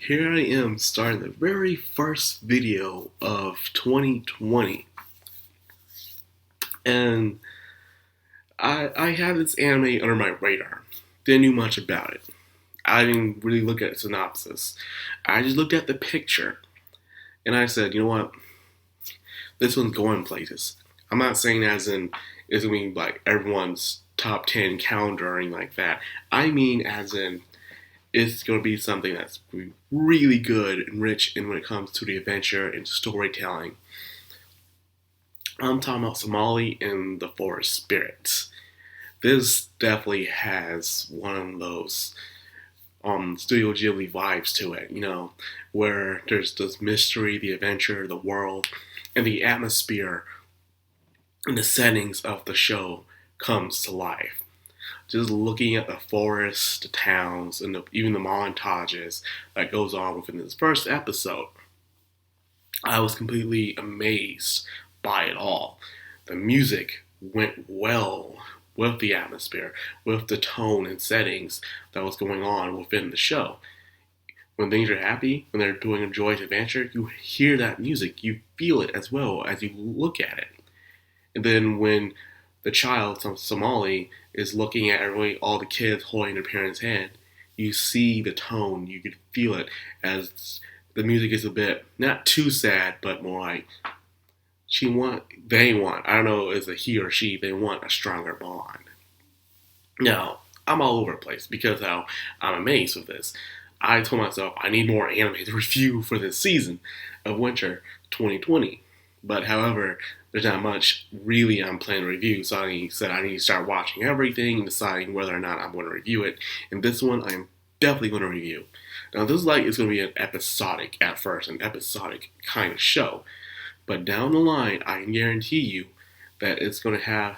Here I am starting the very first video of 2020. And I had this anime under my radar. Didn't know much about it. I didn't really look at synopsis. I just looked at the picture. And I said, you know what? This one's going places. I'm not saying as in it's going to be like everyone's top 10 calendar or anything like that. I mean as in it's going to be something that's really good and rich in when it comes to the adventure and storytelling. I'm talking about Somali and the Forest Spirits. This definitely has one of those Studio Ghibli vibes to it, where there's this mystery, the adventure, the world, and the atmosphere and the settings of the show comes to life. Just looking at the forests, the towns, and even the montages that goes on within this first episode, I was completely amazed by it all. The music went well with the atmosphere, with the tone and settings that was going on within the show. When things are happy, when they're doing a joyous adventure, you hear that music, you feel it as well as you look at it. And then when the child, some Somali, is looking at all the kids holding their parents' hand, you see the tone, you can feel it as the music is a bit, not too sad, but more like, they want, I don't know, is it he or she, they want a stronger bond. Now, I'm all over the place because how I'm amazed with this. I told myself I need more anime to review for this season of winter 2020. But however, there's not much really I'm planning to review, so I said I need to start watching everything and deciding whether or not I'm going to review it. And this one I'm definitely going to review. Now this is going to be an episodic at first, an episodic kind of show. But down the line, I can guarantee you that it's going to have,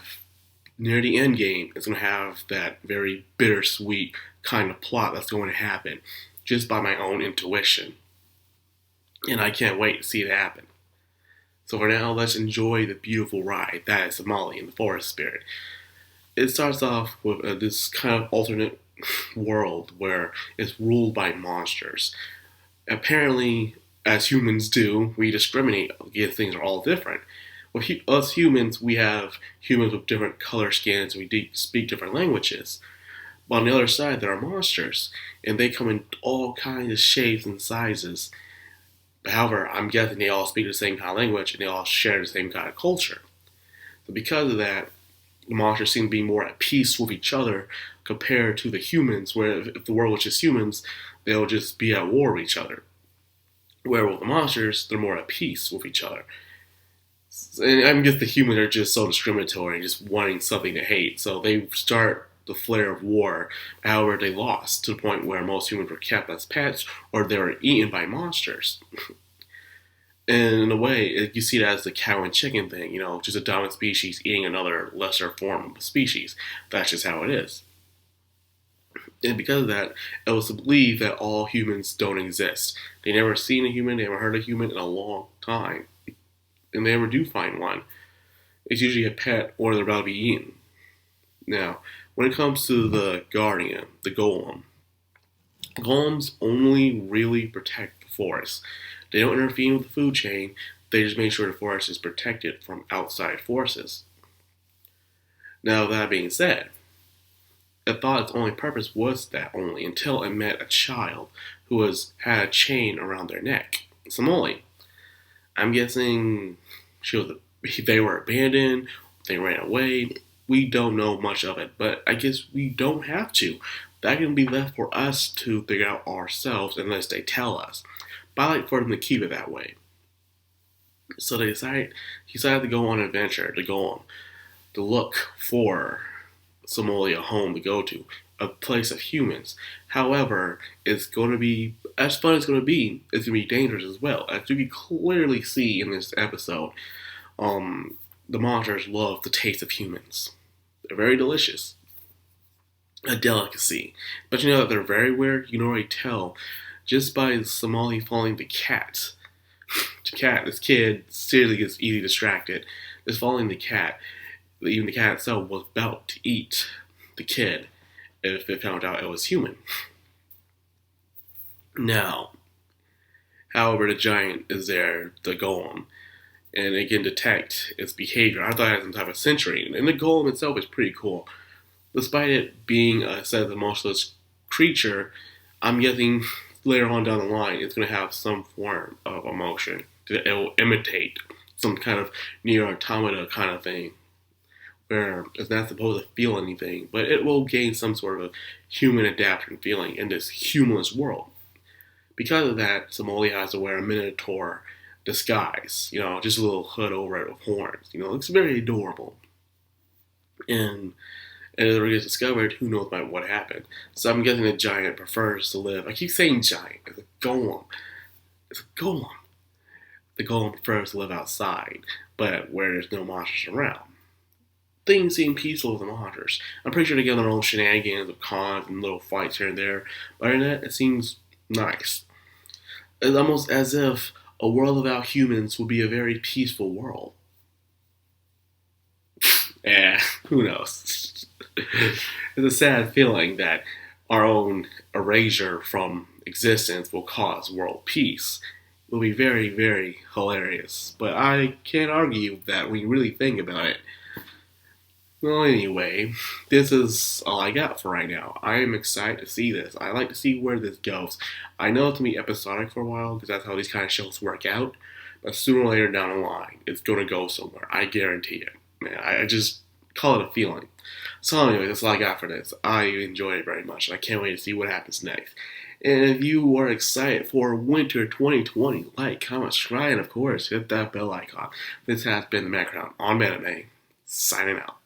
near the end game, it's going to have that very bittersweet kind of plot that's going to happen just by my own intuition. And I can't wait to see it happen. So for now, let's enjoy the beautiful ride that is Somali and the Forest Spirit. It starts off with this kind of alternate world where it's ruled by monsters. Apparently, as humans do, we discriminate against things are all different. Well, us humans, we have humans with different color skins, and we speak different languages. But on the other side, there are monsters, and they come in all kinds of shapes and sizes. However, I'm guessing they all speak the same kind of language, and they all share the same kind of culture. So because of that, the monsters seem to be more at peace with each other compared to the humans, where if the world was just humans, they'll just be at war with each other. Where with the monsters, they're more at peace with each other. And I guess the humans are just so discriminatory and just wanting something to hate. So they start the flare of war. However, they lost to the point where most humans were kept as pets or they were eaten by monsters. And in a way, you see that as the cow and chicken thing, just a dominant species eating another lesser form of a species. That's just how it is. And because of that, it was believed that all humans don't exist. They never seen a human, they never heard a human in a long time. And they never do find one. It's usually a pet or they're about to be eaten. Now, when it comes to the guardian, the golem, golems only really protect the forest. They don't intervene with the food chain, they just make sure the forest is protected from outside forces. Now, that being said, I thought its only purpose was that only until I met a child who had a chain around their neck. Somali. I'm guessing they were abandoned, they ran away. We don't know much of it, but I guess we don't have to. That can be left for us to figure out ourselves unless they tell us. But I like for them to keep it that way. So he decided to go on an adventure, to go on, to look for Somalia a home to go to, a place of humans. However, it's going to be, as fun as it's going to be, it's going to be dangerous as well. As you can clearly see in this episode, the monsters love the taste of humans. They're very delicious. A delicacy. But you know that they're very weird? You can already tell just by Somali following the cat. This kid seriously gets easily distracted. Just following the cat. Even the cat itself was about to eat the kid if it found out it was human. Now, However, the giant is there, the golem, and it can detect its behavior. I thought it had some type of sensory, and the golem itself is pretty cool. Despite it being a set of emotionless creature, I'm guessing later on down the line it's going to have some form of emotion. It will imitate some kind of near automata kind of thing, where it's not supposed to feel anything, but it will gain some sort of human adaptation feeling in this humanless world. Because of that, Somali has to wear a minotaur disguise, just a little hood over it with horns. It looks very adorable. And as it gets discovered, who knows about what happened. So I'm guessing the giant prefers to live. I keep saying giant. It's a golem. It's a golem. The golem prefers to live outside, but where there's no monsters around. Things seem peaceful with the monsters. I'm pretty sure they get their own shenanigans of cons and little fights here and there, but other than that, it seems nice. It's almost as if a world without humans would be a very peaceful world. Who knows? It's a sad feeling that our own erasure from existence will cause world peace. It will be very, very hilarious. But I can't argue that when you really think about it. Well, anyway, this is all I got for right now. I am excited to see this. I like to see where this goes. I know it's going to be episodic for a while, because that's how these kind of shows work out. But sooner or later down the line, it's going to go somewhere. I guarantee it. Man, I just call it a feeling. So anyway, that's all I got for this. I enjoyed it very much, and I can't wait to see what happens next. And if you are excited for winter 2020, like, comment, subscribe, and of course, hit that bell icon. This has been the Madcrownxox on Anime, signing out.